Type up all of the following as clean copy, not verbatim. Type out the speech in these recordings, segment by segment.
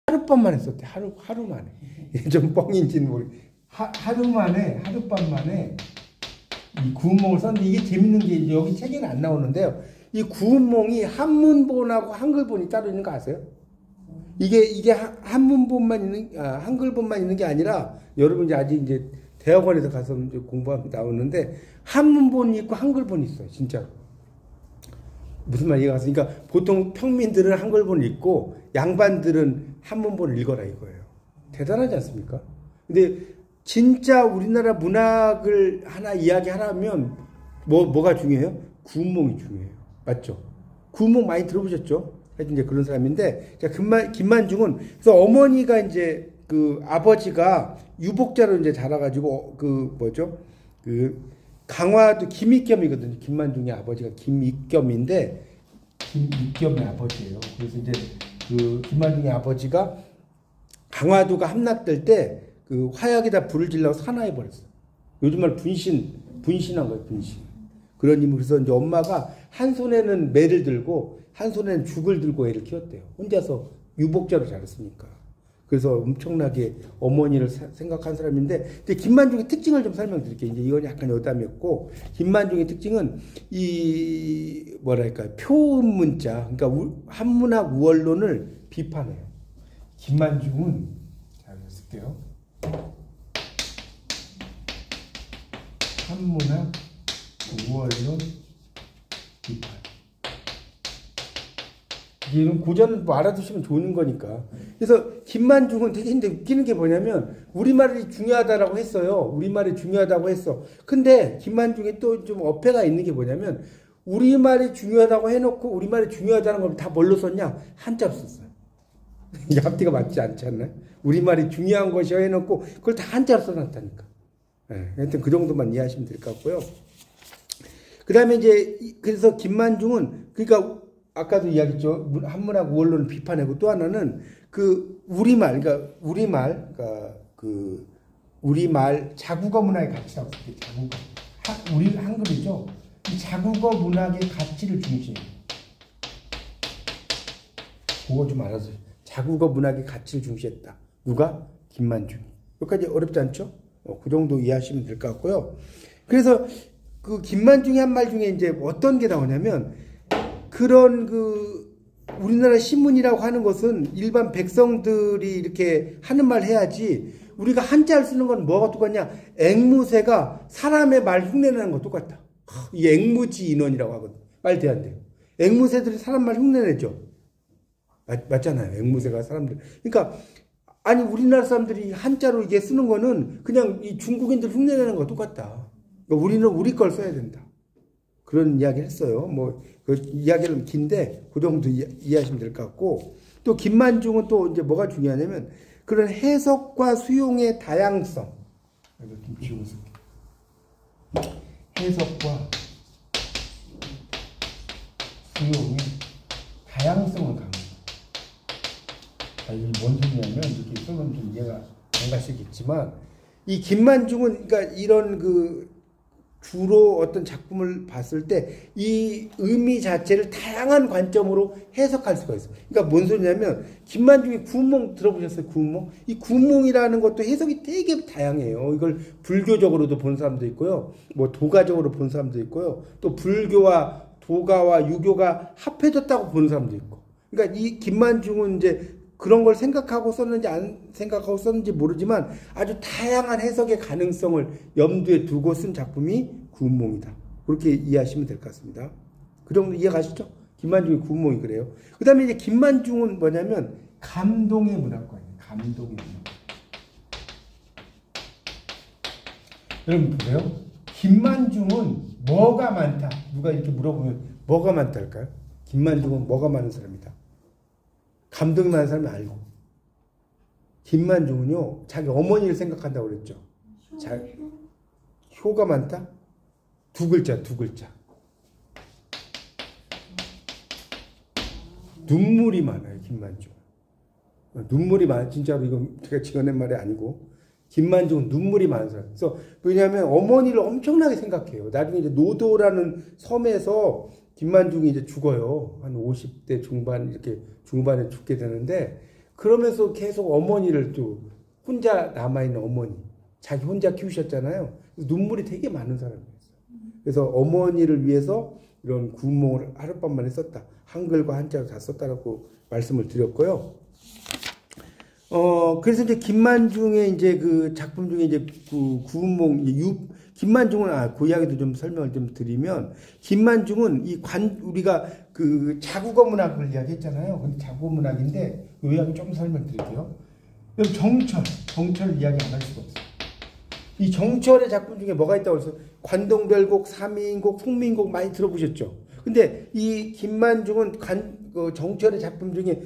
하룻밤 만에 썼대. 하루 만에. 좀 뻥인지는 모르. 하룻밤 만에 이 구운몽을 썼는데 이게 재밌는 게 이제 여기 책에는 안 나오는데요. 이 구운몽이 한문본하고 한글본이 따로 있는 거 아세요? 이게 한문본만 있는 한글본만 있는 게 아니라 여러분 이제 아직 이제 대학원에서 가서 이제 공부하면 나오는데 한문본이 있고 한글본이 있어요. 진짜. 무슨 말 이해가 가서 그러니까 보통 평민들은 한글본을 읽고 양반들은 한문본을 읽어라 이거예요. 대단하지 않습니까? 근데 진짜 우리나라 문학을 하나 이야기하라면 뭐가 중요해요? 구운몽이 중요해요. 맞죠? 구운몽 많이 들어보셨죠? 하여튼 이제 그런 사람인데, 김만중은, 그래서 어머니가 이제 그 아버지가 유복자로 이제 자라가지고, 강화도 김익겸이거든요. 김만중의 아버지가 김익겸인데, 김익겸의 아버지예요. 그래서 이제 그 김만중의 아버지가 강화도가 함락될 때 그 화약에다 불을 질러서 산화해 버렸어요. 요즘 말 분신한 거예요, 분신. 그런 의미. 그래서 이제 엄마가 한 손에는 매를 들고 한 손에는 죽을 들고 애를 키웠대요. 혼자서 유복자로 자랐으니까. 그래서 엄청나게 어머니를 생각한 사람인데, 근데 김만중의 특징을 좀 설명드릴게요. 이제 이건 약간 여담이었고, 김만중의 특징은 표음문자, 그러니까 한문학 우월론을 비판해요. 김만중은, 잘 쓸게요. 한문학 우월론 비판. 이런 고전 알아두시면 좋은 거니까. 그래서 김만중은 되게 웃기는 게 뭐냐면 우리말이 중요하다라고 했어요. 우리말이 중요하다고 했어. 근데 김만중이 또 좀 어폐가 있는 게 뭐냐면 우리말이 중요하다고 해놓고 우리말이 중요하다는 걸 다 뭘로 썼냐? 한자로 썼어요. 이게 앞뒤가 맞지 않지 않나요? 우리말이 중요한 것이야 해놓고 그걸 다 한자로 써놨다니까. 네, 하여튼 그 정도만 이해하시면 될 것 같고요. 그 다음에 이제 그래서 김만중은 그러니까 아까도 이야기했죠. 한문학 우월론을 비판하고 또 하나는 그 우리말 자국어 문학의 가치라고 했을 때 자국어. 우리 한글이죠. 이 자국어 문학의 가치를 중시해요. 그거 좀 알아서. 자국어 문학의 가치를 중시했다. 누가? 김만중이. 여기까지 어렵지 않죠? 그 정도 이해하시면 될 것 같고요. 그래서 그 김만중이 한 말 중에 이제 어떤 게 나오냐면 그런 우리나라 신문이라고 하는 것은 일반 백성들이 이렇게 하는 말 해야지 우리가 한자를 쓰는 건 뭐가 똑같냐? 앵무새가 사람의 말 흉내내는 거 똑같다. 이 앵무지 인원이라고 하거든. 말도 안 돼요. 앵무새들이 사람 말 흉내내죠. 맞잖아요. 앵무새가 사람들. 그러니까 아니 우리나라 사람들이 한자로 이게 쓰는 거는 그냥 이 중국인들 흉내내는 거 똑같다. 그러니까 우리는 우리 걸 써야 된다. 그런 이야기를 했어요. 그 이야기는 긴데 그 정도 이해하시면 될 것 같고 또 김만중은 또 이제 뭐가 중요하냐면 그런 해석과 수용의 다양성. 이거 좀 지워서. 해석과 수용의 다양성을 강조합니다. 이게 뭔 소리냐면 이렇게 쓰면 좀 이해가 안 가시겠지만 이 김만중은 그러니까 이런 주로 어떤 작품을 봤을 때 이 의미 자체를 다양한 관점으로 해석할 수가 있어요. 그러니까 뭔 소리냐면 김만중의 구운몽 들어보셨어요? 구운몽? 이 구운몽이라는 것도 해석이 되게 다양해요. 이걸 불교적으로도 본 사람도 있고요. 뭐 도가적으로 본 사람도 있고요. 또 불교와 도가와 유교가 합해졌다고 보는 사람도 있고. 그러니까 이 김만중은 이제 그런 걸 생각하고 썼는지 안 생각하고 썼는지 모르지만 아주 다양한 해석의 가능성을 염두에 두고 쓴 작품이 구운몽이다. 그렇게 이해하시면 될 것 같습니다. 그 정도 이해 가시죠? 김만중의 구운몽이 그래요. 그 다음에 이제 김만중은 뭐냐면 감동의 문학과예요. 감동의 문학. 여러분 보세요. 김만중은 뭐가 많다. 누가 이렇게 물어보면 뭐가 많다 할까요? 김만중은 뭐가 많은 사람이다. 감동이 많은 사람이 알고. 김만중은요, 자기 어머니를 생각한다고 그랬죠. 효가 많다? 두 글자. 눈물이 많아요, 김만중. 눈물이 많아. 진짜로 이건 제가 지어낸 말이 아니고. 김만중은 눈물이 많은 사람. 그래서, 왜냐하면 어머니를 엄청나게 생각해요. 나중에 이제 노도라는 섬에서 김만중이 이제 죽어요. 한 50대 중반, 이렇게 중반에 죽게 되는데, 그러면서 계속 어머니를 또 혼자 남아있는 어머니, 자기 혼자 키우셨잖아요. 눈물이 되게 많은 사람이었어요. 그래서 어머니를 위해서 이런 구운몽을 하룻밤만에 썼다. 한글과 한자로 다 썼다라고 말씀을 드렸고요. 그래서 이제 김만중의 이제 그 작품 중에 이제 그 구운몽, 김만중은, 그 이야기도 좀 설명을 좀 드리면, 김만중은 우리가 그 자국어 문학을 이야기했잖아요. 근데 자국어 문학인데, 이 이야기 좀 설명드릴게요. 정철 이야기 안 할 수가 없어요. 이 정철의 작품 중에 뭐가 있다고 해서 관동별곡, 삼인곡, 송민곡 많이 들어보셨죠? 근데 이 김만중은 정철의 작품 중에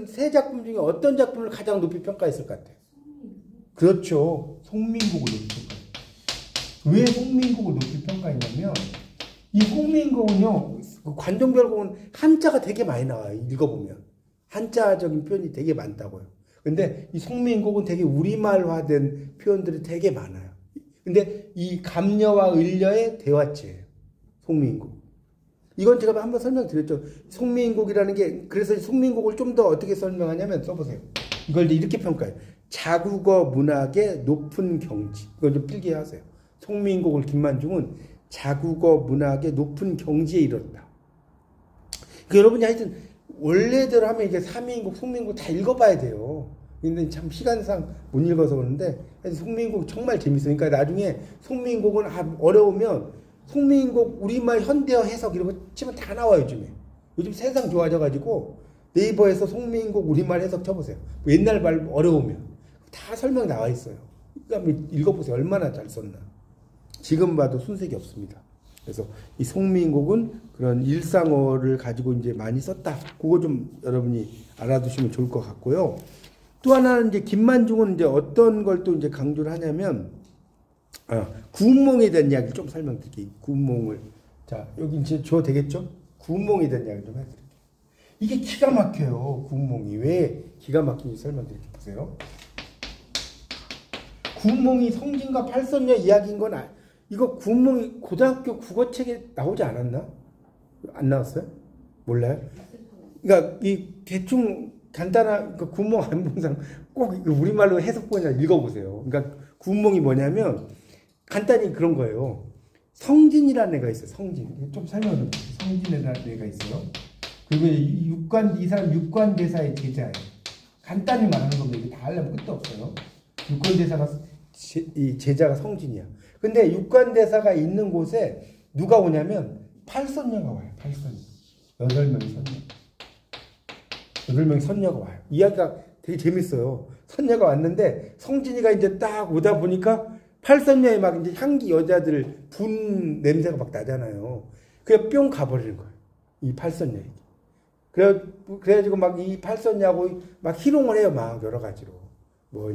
세 작품 중에 어떤 작품을 가장 높이 평가했을 것 같아요? 그렇죠. 송민곡을 높이 평가했어요. 왜 송민곡을 높이 평가했냐면 이 송민곡은요, 관동별곡은 한자가 되게 많이 나와요. 읽어보면. 한자적인 표현이 되게 많다고요. 근데 이 송민곡은 되게 우리말화된 표현들이 되게 많아요. 근데 이 감녀와 을녀의 대화체예요. 송민곡. 이건 제가 한번 설명드렸죠. 송민곡이라는 게, 그래서 송민곡을 좀 더 어떻게 설명하냐면 써보세요. 이걸 이제 이렇게 평가해요. 자국어 문학의 높은 경지. 이걸 좀 필기하세요. 송민곡을 김만중은 자국어 문학의 높은 경지에 이뤘다. 여러분이 하여튼 원래대로 하면 이게 삼인곡, 송민곡 다 읽어봐야 돼요. 근데 참 시간상 못 읽어서 그러는데 송민곡 정말 재밌어요. 그러니까 나중에 송민곡은 어려우면 송민곡 우리말 현대어 해석 이런 거 치면 다 나와요. 요즘 세상 좋아져가지고 네이버에서 송민곡 우리말 해석 쳐보세요. 옛날 말 어려우면 다 설명 나와 있어요. 그러니까 읽어보세요. 얼마나 잘 썼나. 지금 봐도 순색이 없습니다. 그래서 이 송민곡은 그런 일상어를 가지고 이제 많이 썼다. 그거 좀 여러분이 알아두시면 좋을 것 같고요. 또 하나는 이제 김만중은 이제 어떤 걸 또 이제 강조를 하냐면, 구운몽에 대한 이야기를 좀 설명드릴게요. 구운몽을. 자, 여기 이제 줘 되겠죠? 구운몽에 대한 이야기 좀 해드릴게요. 이게 기가 막혀요. 구운몽이. 왜 기가 막힌지 설명드릴게요. 보세요. 구운몽이 성진과 팔선녀 이야기인 건 이거 구운몽이 고등학교 국어책에 나오지 않았나? 안 나왔어요? 몰라요? 그러니까 이 대충 간단한 그 구운몽 안봉상 꼭 우리말로 해석본이나 읽어보세요. 그러니까 구운몽이 뭐냐면 간단히 그런 거예요. 성진이라는 애가 있어요. 성진. 좀 설명 좀 해주세요. 성진이라는 애가 있어요. 그리고 이 사람 육관대사의 제자예요. 간단히 말하는 겁니다. 이게 다 하려면 끝도 없어요. 육관대사가 이 제자가 성진이야. 근데 육관대사가 있는 곳에 누가 오냐면 팔선녀가 와요. 팔선녀. 8명의 선녀. 8명의 선녀가 와요. 이야기가 되게 재밌어요. 선녀가 왔는데 성진이가 이제 딱 오다 보니까 팔선녀의 막 이제 향기 여자들 분 냄새가 막 나잖아요. 그냥 뿅 가버리는 거예요. 이 팔선녀에게. 그래가지고 막 이 팔선녀하고 막 희롱을 해요. 막 여러 가지로. 뭐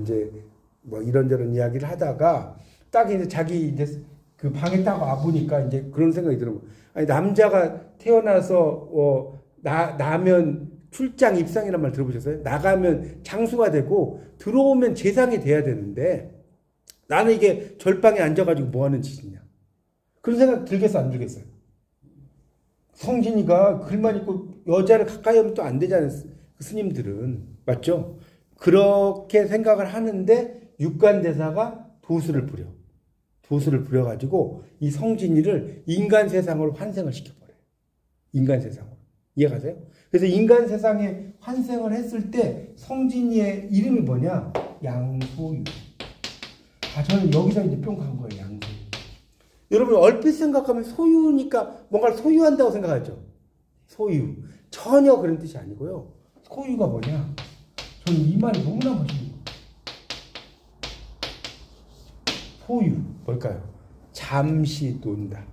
이런저런 이야기를 하다가 딱 이제 자기 이제 그 방에 딱 와보니까 이제 그런 생각이 드는 거예요. 아니, 남자가 태어나서, 나면 출장 입상이란 말 들어보셨어요? 나가면 장수가 되고 들어오면 재상이 돼야 되는데 나는 이게 절방에 앉아가지고 뭐 하는 짓이냐. 그런 생각 들겠어, 안 들겠어요? 성진이가 글만 읽고 여자를 가까이 하면 또 안 되잖아요. 그 스님들은. 맞죠? 그렇게 생각을 하는데 육관대사가 도수를 부려가지고 이 성진이를 인간 세상으로 환생을 시켜버려요. 인간 세상으로. 이해가세요? 그래서 인간 세상에 환생을 했을 때 성진이의 이름이 뭐냐? 양소유. 저는 여기서 이제 뿅 간 거예요. 양소유. 여러분 얼핏 생각하면 소유니까 뭔가를 소유한다고 생각하죠. 소유. 전혀 그런 뜻이 아니고요. 소유가 뭐냐? 저는 이 말이 너무나 멋있는 거예요. 소유. 뭘까요? 잠시 논다.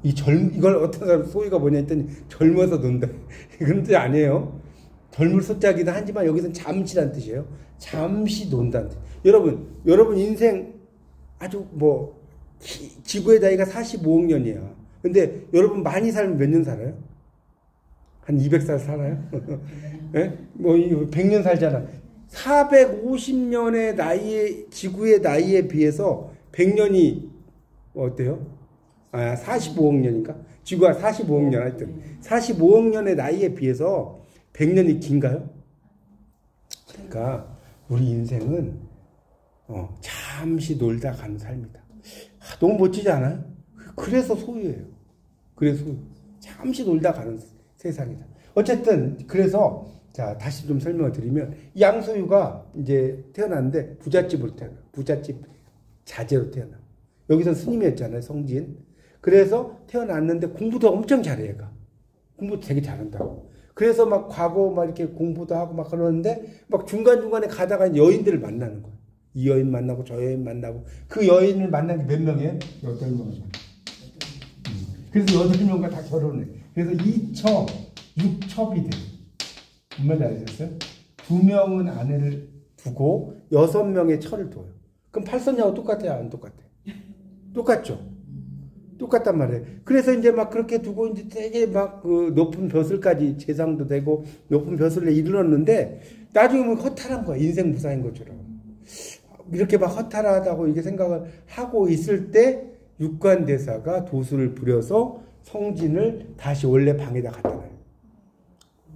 이걸 어떤 사람 소유가 뭐냐 했더니 젊어서 논다. 그런 뜻이 아니에요. 젊을 소자기도 하지만 여기서는 잠시란 뜻이에요. 잠시 논다는 뜻. 여러분 인생 아주 지구의 나이가 45억 년이야. 근데 여러분 많이 살면 몇 년 살아요? 한 200살 살아요? 네? 100년 살잖아. 450년의 나이에, 지구의 나이에 비해서 100년이 어때요? 45억 년인가? 지구가 45억 년 하여튼. 45억 년의 나이에 비해서 100년이 긴가요? 그러니까 우리 인생은 잠시 놀다 가는 삶이다. 너무 멋지지 않아요? 그래서 소유예요. 그래서 잠시 놀다 가는 세상이다. 어쨌든 그래서 자 다시 좀 설명을 드리면 양소유가 이제 태어났는데 부잣집으로 태어나. 부잣집 자제로 태어나. 여기서 스님이었잖아요. 성진. 그래서 태어났는데 공부도 엄청 잘해 얘가. 공부 되게 잘한다고. 그래서 막 과거 막 이렇게 공부도 하고 막 그러는데 막 중간중간에 가다가 여인들을 만나는 거야. 이 여인 만나고 저 여인 만나고 그 여인을 만난 게 몇 명이에요? 8명이에요. 그래서 8명과 다 결혼해. 그래서 2첩, 6첩이 돼. 무슨 말인지 아시겠어요? 2명은 아내를 두고 6명의 처를 둬요. 그럼 팔선녀하고 똑같아요? 안 똑같아요? 똑같죠? 똑같단 말이에요. 그래서 이제 막 그렇게 두고 이제 되게 막 그 높은 벼슬까지 재상도 되고 높은 벼슬에 이르렀는데 나중에 보면 허탈한 거야. 인생 무사인 것처럼. 이렇게 막 허탈하다고 이렇게 생각을 하고 있을 때 육관대사가 도수를 부려서 성진을 다시 원래 방에다 갖다 놔요.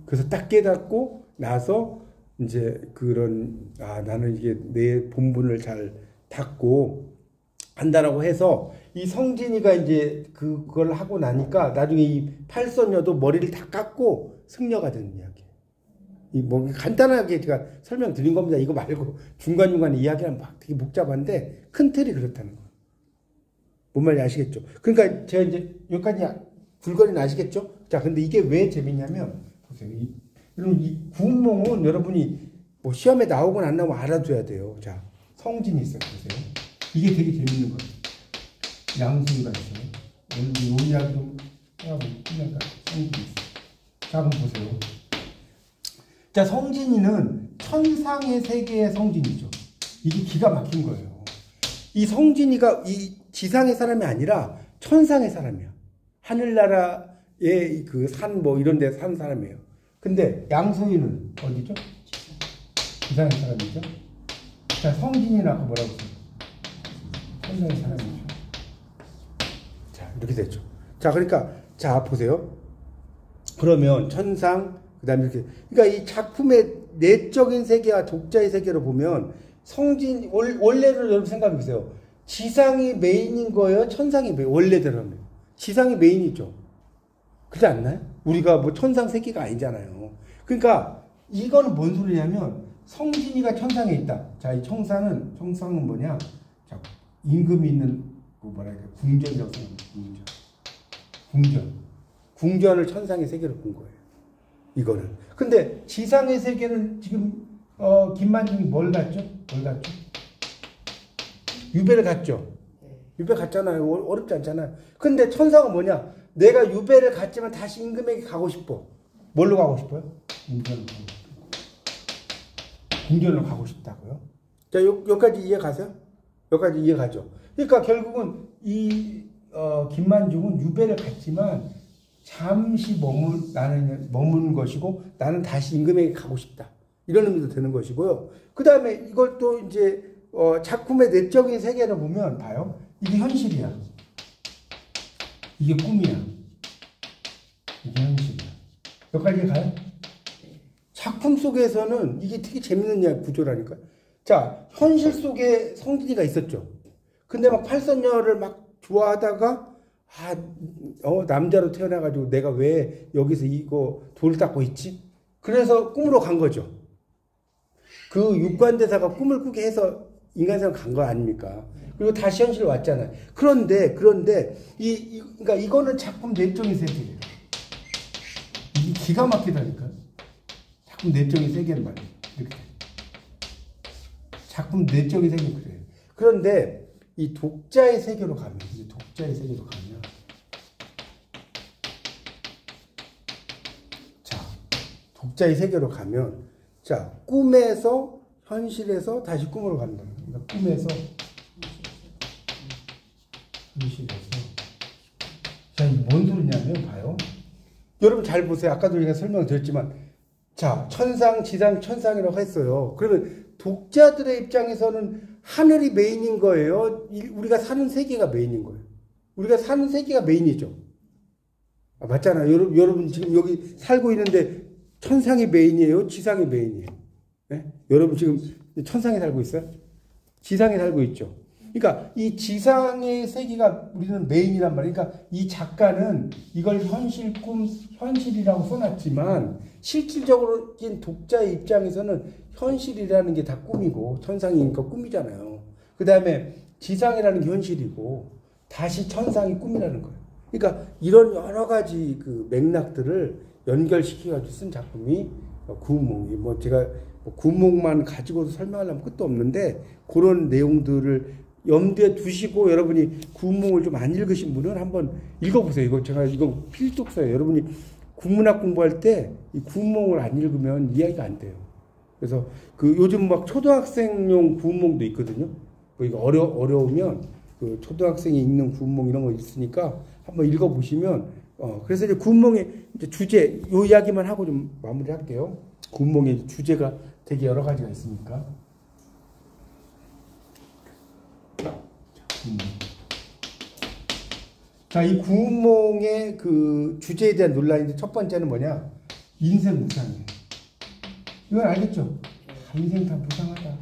그래서 딱 깨닫고 나서 이제 그런 나는 이게 내 본분을 잘 닦고 한다라고 해서 이 성진이가 이제 그걸 하고 나니까 나중에 이 팔선녀도 머리를 다 깎고 승려가 되는 이야기예요. 이 뭐 간단하게 제가 설명드린 겁니다. 이거 말고 중간중간에 이야기하면 막 되게 복잡한데 큰 틀이 그렇다는 거예요. 뭔 말인지 아시겠죠? 그러니까 제가 이제 여기까지 줄거리는 아시겠죠? 자, 근데 이게 왜 재밌냐면 보세요. 여러분 이 구운몽은 여러분이 뭐 시험에 나오건 안 나오건 알아둬야 돼요. 자, 성진이 있어요. 보세요. 이게 되게 재밌는 거예요. 양수가 있어요. 오늘 이 이야기 좀 하고 끝낼까? 성진이 있어요. 자, 한번 보세요. 자, 성진이는 천상의 세계의 성진이죠. 이게 기가 막힌 거예요. 이 성진이가 이 지상의 사람이 아니라 천상의 사람이야. 하늘나라의 그 산 뭐 이런 데 산 사람이에요. 근데 양소희는 어디죠? 지상의 사람이죠. 자, 성진이는 아까 뭐라고 했어요? 천상의 사람이죠. 자, 이렇게 됐죠. 자, 그러니까 자, 보세요. 그러면 천상 그다음에 이렇게 그러니까 이 작품의 내적인 세계와 독자의 세계로 보면 성진 원래를 여러분 생각해 보세요. 지상이 메인인 거예요? 천상이 메인? 원래대로는 지상이 메인이죠. 그렇지 않나요? 우리가 뭐 천상 세계가 아니잖아요. 그러니까 이거는 뭔 소리냐면 성진이가 천상에 있다. 자, 이 천상은 뭐냐? 자, 임금이 있는 뭐라 해야 돼? 궁전이라고 생각해요. 궁전을 천상의 세계로 본 거예요. 이거는. 근데 지상의 세계는 지금 김만중이 뭘 갔죠? 유배를 갔죠. 유배 갔잖아요. 어렵지 않잖아요. 근데 천상은 뭐냐? 내가 유배를 갔지만 다시 임금에게 가고 싶어. 뭘로 가고 싶어요? 궁전으로 가고 싶다고요. 자, 여기까지 이해 가세요? 여기까지 이해 가죠. 그러니까 결국은 이 김만중은 유배를 갔지만 잠시 머문 것이고 나는 다시 임금에게 가고 싶다. 이런 의미도 되는 것이고요. 그 다음에 이걸 또 이제 작품의 내적인 세계를 보면 봐요. 이게 현실이야. 이게 꿈이야. 이게 현실이야. 여기까지 가요? 작품 속에서는 이게 되게 재밌는 구조라니까. 자, 현실 속에 성진이가 있었죠. 근데 막 팔선녀를 막 좋아하다가 남자로 태어나가지고 내가 왜 여기서 이거 돌을 닦고 있지? 그래서 꿈으로 간 거죠. 그 육관대사가 꿈을 꾸게 해서 인간상 간 거 아닙니까? 그리고 다시 현실로 왔잖아요. 그런데 그러니까 이거는 작품 내적인 세계예요. 이게 기가 막히다니까. 작품 내적인 세계는 말이에요. 이렇게. 작품 내적인 세계는 그래요. 그런데 이 독자의 세계로 가면 독자의 세계로 가면 자, 꿈에서 현실에서 다시 꿈으로 간다. 그러니까 꿈에서 현실에서 자, 이게 뭔 소리냐면 봐요. 여러분 잘 보세요. 아까도 제가 설명드렸지만 자, 천상, 지상, 천상이라고 했어요. 그러면 독자들의 입장에서는 하늘이 메인인 거예요. 우리가 사는 세계가 메인인 거예요. 우리가 사는 세계가 메인이죠. 맞잖아요. 여러분 지금 여기 살고 있는데 천상이 메인이에요? 지상이 메인이에요? 네? 여러분 지금 천상에 살고 있어요? 지상에 살고 있죠. 그러니까 이 지상의 세계가 우리는 메인이란 말이에요. 그러니까 이 작가는 이걸 현실, 꿈, 현실이라고 써놨지만 실질적으로인 독자의 입장에서는 현실이라는 게 다 꿈이고 천상이니까 꿈이잖아요. 그 다음에 지상이라는 게 현실이고 다시 천상이 꿈이라는 거예요. 그러니까 이런 여러 가지 그 맥락들을 연결시켜가지고 쓴 작품이 구운몽이 뭐 제가 구운몽만 가지고도 설명하려면 끝도 없는데 그런 내용들을 염두에 두시고 여러분이 구운몽을 좀 안 읽으신 분은 한번 읽어보세요. 이거 필독서예요. 여러분이 국문학 공부할 때 이 구운몽을 안 읽으면 이해가 안 돼요. 그래서 그 요즘 막 초등학생용 구운몽도 있거든요. 이거 어려우면 그 초등학생이 읽는 구운몽 이런 거 있으니까 한번 읽어보시면 그래서 이제 구운몽의 이제 주제 요 이야기만 하고 좀 마무리할게요. 구운몽의 주제가 되게 여러 가지가 있으니까. 자, 이 구운몽의 그 주제에 대한 논란인데 첫 번째는 뭐냐? 인생 무상이에요. 이건 알겠죠? 인생 다 무상하다.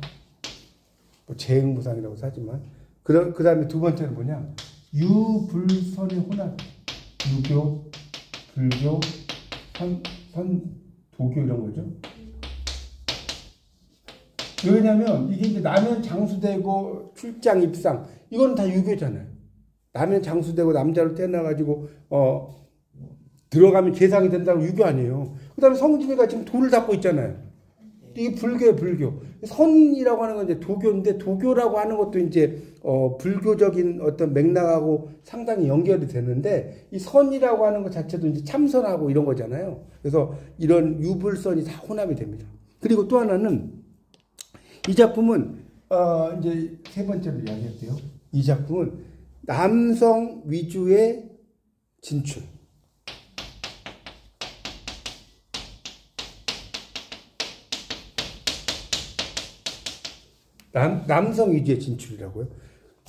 뭐 재행 무상이라고 하지만 그 다음에 두 번째는 뭐냐? 유불선의 혼합. 유교, 불교, 도교 이런 거죠. 왜냐면 이게 이제 나면 장수되고 출장 입상 이건 다 유교잖아요. 나면 장수되고 남자로 태어나가지고 들어가면 재상이 된다고 유교 아니에요. 그 다음에 성진이가 지금 돌을 닦고 있잖아요. 이게 불교예요, 불교. 선이라고 하는 건 이제 도교인데 도교라고 하는 것도 이제 불교적인 어떤 맥락하고 상당히 연결이 되는데 이 선이라고 하는 것 자체도 이제 참선하고 이런 거잖아요. 그래서 이런 유불선이 다 혼합이 됩니다. 그리고 또 하나는 이 작품은 이제 세 번째로 이야기할게요. 이 작품은 남성 위주의 진출. 남성 위주의 진출이라고요.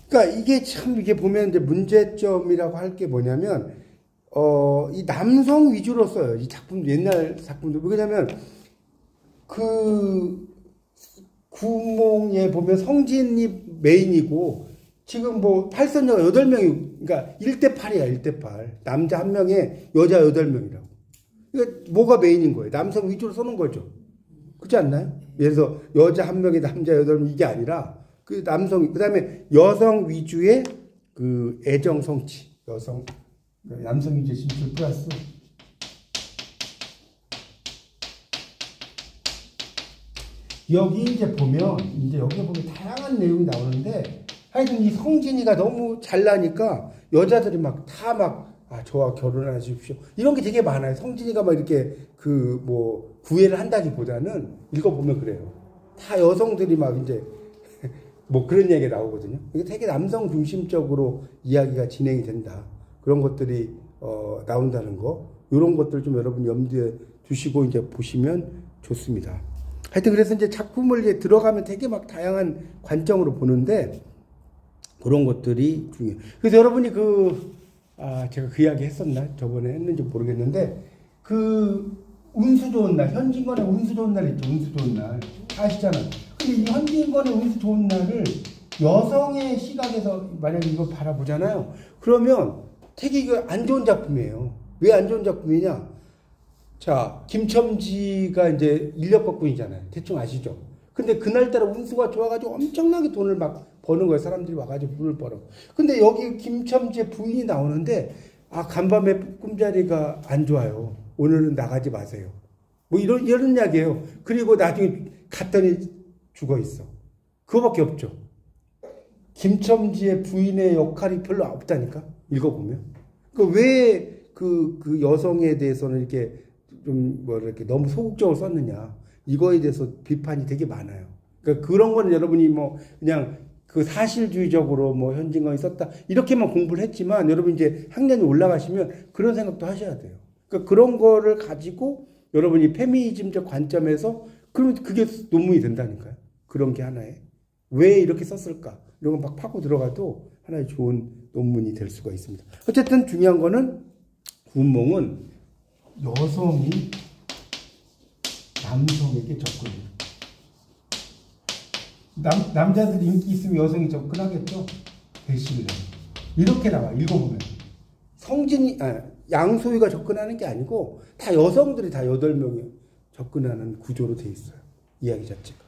그러니까 이게 참 이게 보면 이제 문제점이라고 할 게 뭐냐면 이 남성 위주로 써요. 이 작품 옛날 작품도 왜냐면 그 구운몽에 보면 성진이 메인이고 지금 뭐 팔선녀가 8명이 그러니까 1대8이야. 1대8. 남자 1명에 여자 8명이라고. 그러니까 뭐가 메인인 거예요? 남성 위주로 써놓은 거죠. 그렇지 않나요? 그래서 여자 1명에 남자 8명 이게 아니라 그 남성 그다음에 여성 위주의 그 애정 성취. 남성 위주의 진출 플러스 여기 이제 보면 다양한 내용이 나오는데 하여튼 이 성진이가 너무 잘나니까 여자들이 저와 결혼하십시오. 이런 게 되게 많아요. 성진이가 막 이렇게 구애를 한다기보다는 읽어보면 그래요. 다 여성들이 막 이제 뭐 그런 얘기가 나오거든요. 이게 되게 남성 중심적으로 이야기가 진행이 된다. 그런 것들이 나온다는 거. 이런 것들 좀 여러분 염두에 두시고 이제 보시면 좋습니다. 하여튼 그래서 이제 작품을 이제 들어가면 되게 막 다양한 관점으로 보는데 그런 것들이 중요해요. 그래서 여러분이 제가 그 이야기 했었나? 저번에 했는지 모르겠는데 운수 좋은 날, 현진건의 운수 좋은 날 있죠. 운수 좋은 날. 아시잖아요. 근데 이 현진건의 운수 좋은 날을 여성의 시각에서 만약에 이거 바라보잖아요. 그러면 되게 이거 안 좋은 작품이에요. 왜 안 좋은 작품이냐? 자, 김첨지가 이제 인력거꾼이잖아요. 대충 아시죠? 근데 그날따라 운수가 좋아가지고 엄청나게 돈을 막 버는 거예요. 사람들이 와가지고 돈을 벌어. 근데 여기 김첨지의 부인이 나오는데, 간밤에 꿈자리가 안 좋아요. 오늘은 나가지 마세요. 뭐 이런 이야기예요. 그리고 나중에 갔더니 죽어 있어. 그거밖에 없죠. 김첨지의 부인의 역할이 별로 없다니까? 읽어보면. 그 여성에 대해서는 이렇게 이렇게 너무 소극적으로 썼느냐. 이거에 대해서 비판이 되게 많아요. 그러니까 그런 거는 여러분이 그냥 그 사실주의적으로 현진건이 썼다. 이렇게만 공부를 했지만 여러분 이제 학년이 올라가시면 그런 생각도 하셔야 돼요. 그러니까 그런 거를 가지고 여러분이 페미니즘적 관점에서 그러면 그게 논문이 된다니까요. 그런 게 하나에. 왜 이렇게 썼을까? 이런 거 막 파고 들어가도 하나의 좋은 논문이 될 수가 있습니다. 어쨌든 중요한 거는 구운몽은 여성이 남성에게 접근해요. 남자들이 인기 있으면 여성이 접근하겠죠? 대시를 이렇게 나와 읽어보면 양소희가 접근하는 게 아니고 다 여성들이 다 8명이 접근하는 구조로 돼 있어요. 이야기 자체가.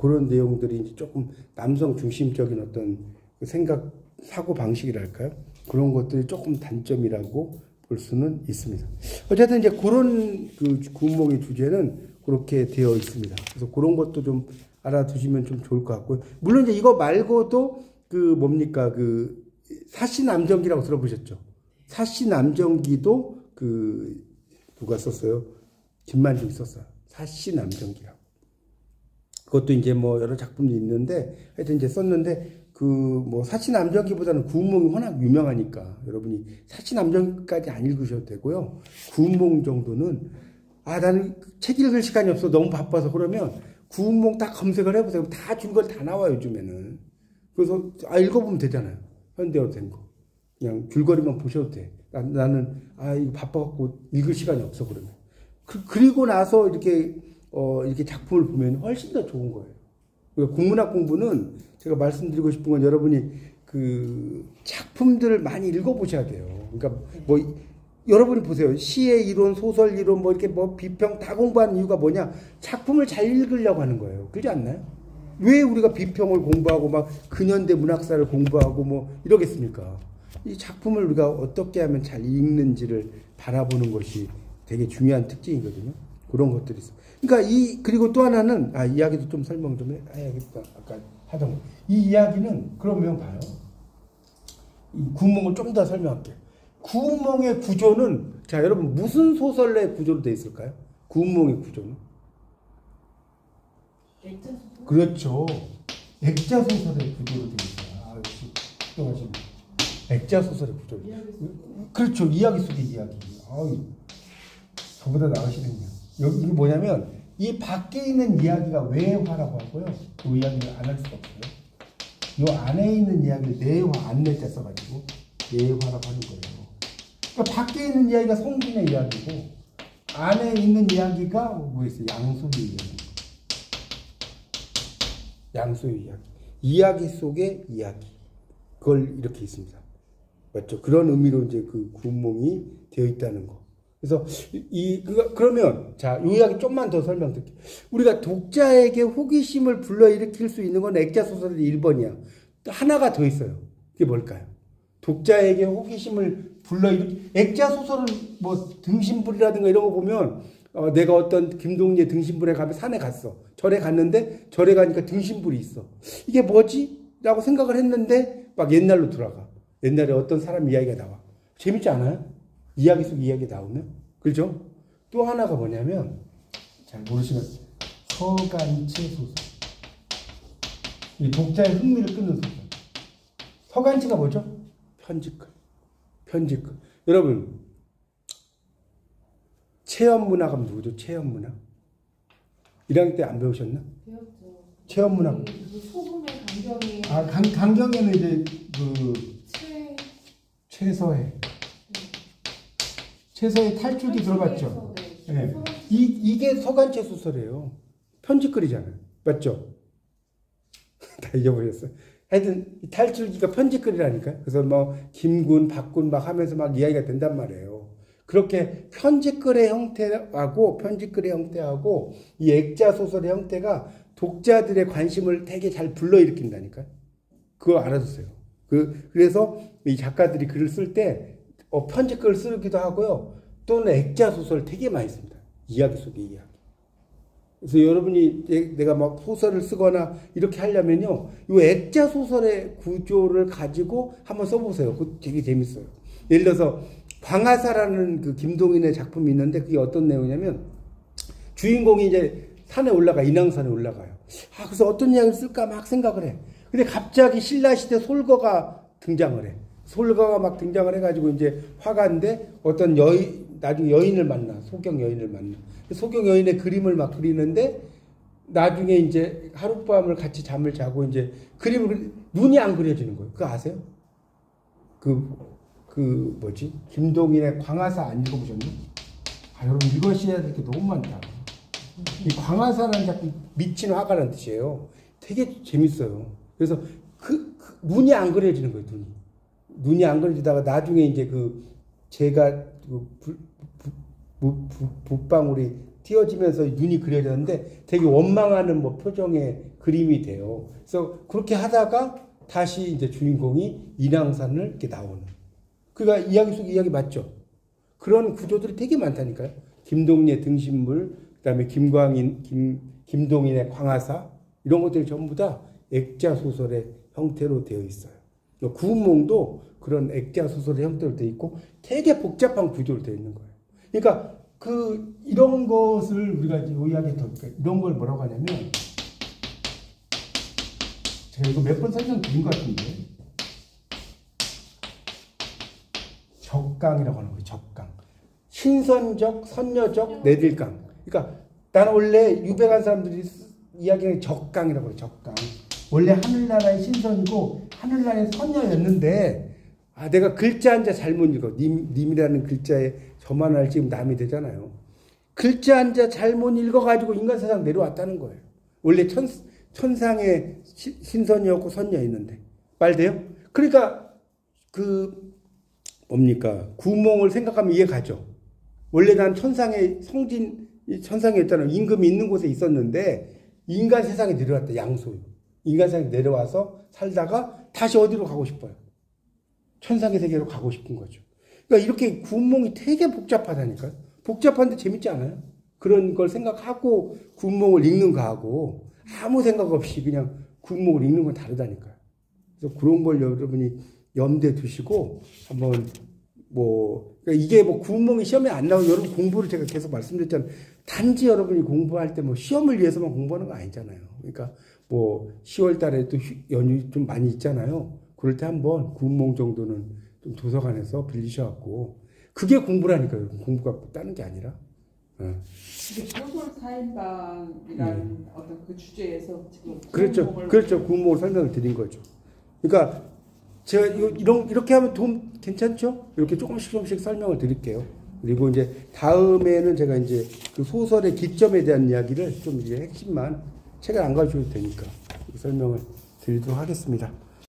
그런 내용들이 이제 조금 남성 중심적인 어떤 생각, 사고 방식이랄까요? 그런 것들이 조금 단점이라고 볼 수는 있습니다. 어쨌든 이제 그런 그 구운몽의 주제는 그렇게 되어 있습니다. 그래서 그런 것도 좀 알아두시면 좀 좋을 것 같고요. 물론 이제 이거 말고도 그 사시남정기라고 들어보셨죠? 사시남정기도 누가 썼어요? 김만중이 썼어요. 사시남정기라고. 그것도 이제 뭐 여러 작품이 있는데 하여튼 이제 썼는데 사시남정기보다는 구운몽이 워낙 유명하니까 여러분이 사시남정기까지 안 읽으셔도 되고요. 구운몽 정도는 나는 책 읽을 시간이 없어 너무 바빠서 그러면 구운몽 딱 검색을 해보세요. 다 줄거리 다 나와요 요즘에는. 그래서 읽어보면 되잖아요. 현대어로 된 거. 그냥 줄거리만 보셔도 돼. 나는 이거 바빠갖고 읽을 시간이 없어 그러면. 그리고 나서 이렇게 작품을 보면 훨씬 더 좋은 거예요. 그러니까 국문학 공부는 제가 말씀드리고 싶은 건 여러분이 그 작품들을 많이 읽어보셔야 돼요. 그러니까 여러분이 보세요. 시의 이론, 소설 이론, 이렇게 비평 다 공부하는 이유가 뭐냐? 작품을 잘 읽으려고 하는 거예요. 그렇지 않나요? 왜 우리가 비평을 공부하고 막 근현대 문학사를 공부하고 이러겠습니까? 이 작품을 우리가 어떻게 하면 잘 읽는지를 바라보는 것이 되게 중요한 특징이거든요. 그런 것들이 있어요. 그러니까 그리고 또 하나는, 이야기도 좀 설명 좀 해야겠다. 아까 하던 거. 이 이야기는, 그러면 봐요. 이 구운몽을 좀 더 설명할게요. 구운몽의 구조는, 자, 여러분, 무슨 소설의 구조로 되어 있을까요? 구운몽의 구조는? 액자소설? 그렇죠. 액자소설의 구조로 되어 있어요. 역시, 훌륭하시네. 액자소설의 구조. 그렇죠. 이야기 속의 이야기. 저보다 나으시네요. 이게 뭐냐면, 이 밖에 있는 이야기가 외화라고 하고요. 그 이야기를 안 할 수가 없어요. 이 안에 있는 이야기를 내화, 안내자 써가지고, 내화라고 하는 거예요. 그러니까 밖에 있는 이야기가 성분의 이야기고, 안에 있는 이야기가 뭐였어요? 양소의 이야기. 양소의 이야기. 이야기 속의 이야기. 그걸 이렇게 있습니다. 맞죠? 그런 의미로 이제 그 구운몽이 되어 있다는 거. 그래서 그러면 자, 이 이야기 좀만 더 설명드릴게요. 우리가 독자에게 호기심을 불러일으킬 수 있는 건 액자 소설의 1번이야. 또 하나가 더 있어요. 그게 뭘까요? 독자에게 호기심을 액자 소설은 등신불이라든가 이런 거 보면 내가 어떤 김동리의 등신불에 가면 산에 갔어. 절에 갔는데 절에 가니까 등신불이 있어. 이게 뭐지? 라고 생각을 했는데 막 옛날로 돌아가. 옛날에 어떤 사람 이야기가 나와. 재밌지 않아요? 이야기 속 이야기 나오면? 그렇죠? 또 하나가 뭐냐면 잘 모르시면 서간체 소설. 이 독자의 흥미를 끄는 소설. 서간체가 뭐죠? 편집글. 여러분 체험문학 하면 누구죠? 체험문학. 1학년 때 안 배우셨나? 배웠죠. 체험문학. 소금의 강경에. 강경에는 이제 최서해. 최서의 탈출기 들어봤죠? 네. 이게 서간체 소설이에요. 편집글이잖아요. 맞죠? 다 잊어버렸어요. 하여튼 탈출기가 편집글이라니까요. 그래서 김군, 박군 막 하면서 막 이야기가 된단 말이에요. 그렇게 편집글의 형태하고 이 액자 소설의 형태가 독자들의 관심을 되게 잘 불러일으킨다니까요. 그거 알아두세요. 그래서 이 작가들이 글을 쓸 때 편집글을 쓰기도 하고요. 또는 액자 소설 되게 많이 씁니다. 이야기 속의 이야기. 그래서 여러분이 내가 소설을 쓰거나 이렇게 하려면요. 이 액자 소설의 구조를 가지고 한번 써보세요. 그거 되게 재밌어요. 예를 들어서 광하사라는 그 김동인의 작품이 있는데 그게 어떤 내용이냐면 주인공이 이제 산에 인왕산에 올라가요. 그래서 어떤 이야기를 쓸까 막 생각을 해. 근데 갑자기 신라시대 솔거가 등장을 해. 솔거가 막 등장을 해가지고 이제 화가인데 어떤 나중에 여인을 만나. 소경 여인을 만나. 소경 여인의 그림을 막 그리는데 나중에 이제 하룻밤을 같이 잠을 자고 이제 눈이 안 그려지는 거예요. 그거 아세요? 김동인의 광하사 안 읽어보셨니? 여러분 읽으셔야 될 게 너무 많다. 이 광하사라는 작품 미친 화가라는 뜻이에요. 되게 재밌어요. 그래서 눈이 안 그려지는 거예요, 눈이 안 그려지다가 나중에 이제 제가 붓방울이 띄어지면서 눈이 그려졌는데 되게 원망하는 뭐 표정의 그림이 돼요. 그래서 그렇게 하다가 다시 이제 주인공이 인왕산을 이렇게 나오는. 그러니까 이야기 속 이야기 맞죠? 그런 구조들이 되게 많다니까요. 김동리의 등신물, 그다음에 김동인의 광화사 이런 것들이 전부 다 액자 소설의 형태로 되어 있어요. 구운몽도 그런 액자 소설의 형태로 되어 있고 되게 복잡한 구조로 되어 있는 거예요. 그러니까 이런 것을 우리가 이제 이야기 더 이런 걸 뭐라고 하냐면 제가 이거 몇 번 설명드린 것 같은데 적강이라고 하는 거예요. 적강. 신선적, 선녀적, 내딜강. 그러니까 나는 원래 유배간 사람들이 이야기하는 적강이라고 해요. 적강. 원래 하늘나라의 신선이고 하늘나라의 선녀였는데 내가 글자 한자 잘못 읽어. 님이라는 글자에 저만 알지 지금 남이 되잖아요. 글자 한자 잘못 읽어가지고 인간 세상 내려왔다는 거예요. 원래 천상의 신선이었고 선녀였는데. 말돼요? 그러니까 뭡니까? 구몽을 생각하면 이해가죠. 원래 난 천상의 천상이었잖아요. 임금이 있는 곳에 있었는데 인간 세상에 내려왔다. 양소유. 인간 세상에 내려와서 살다가 다시 어디로 가고 싶어요? 천상의 세계로 가고 싶은 거죠. 그러니까 이렇게 구몽이 되게 복잡하다니까요. 복잡한데 재밌지 않아요? 그런 걸 생각하고 구몽을 읽는 거하고 아무 생각 없이 그냥 구몽을 읽는 건 다르다니까요. 그래서 그런 걸 여러분이 염두에 두시고 한번 그러니까 이게 구몽이 시험에 안 나오고 여러분 공부를 제가 계속 말씀드렸잖아요. 단지 여러분이 공부할 때 시험을 위해서만 공부하는 거 아니잖아요. 그러니까 10월 달에 또 연휴 좀 많이 있잖아요. 그럴 때 한번 구몽 정도는 좀 도서관에서 빌리셔갖고 그게 공부라니까요. 공부가 따는 게 아니라. 이게 소설 4인방이라는 어떤 그 주제에서 지금 그렇죠. 구몽을 설명을 드린 거죠. 그러니까 제가 이렇게 하면 괜찮죠? 이렇게 조금씩 설명을 드릴게요. 그리고 이제 다음에는 제가 이제 그 소설의 기점에 대한 이야기를 좀 이제 핵심만 책을 안 가르쳐도 되니까 설명을 드리도록 하겠습니다.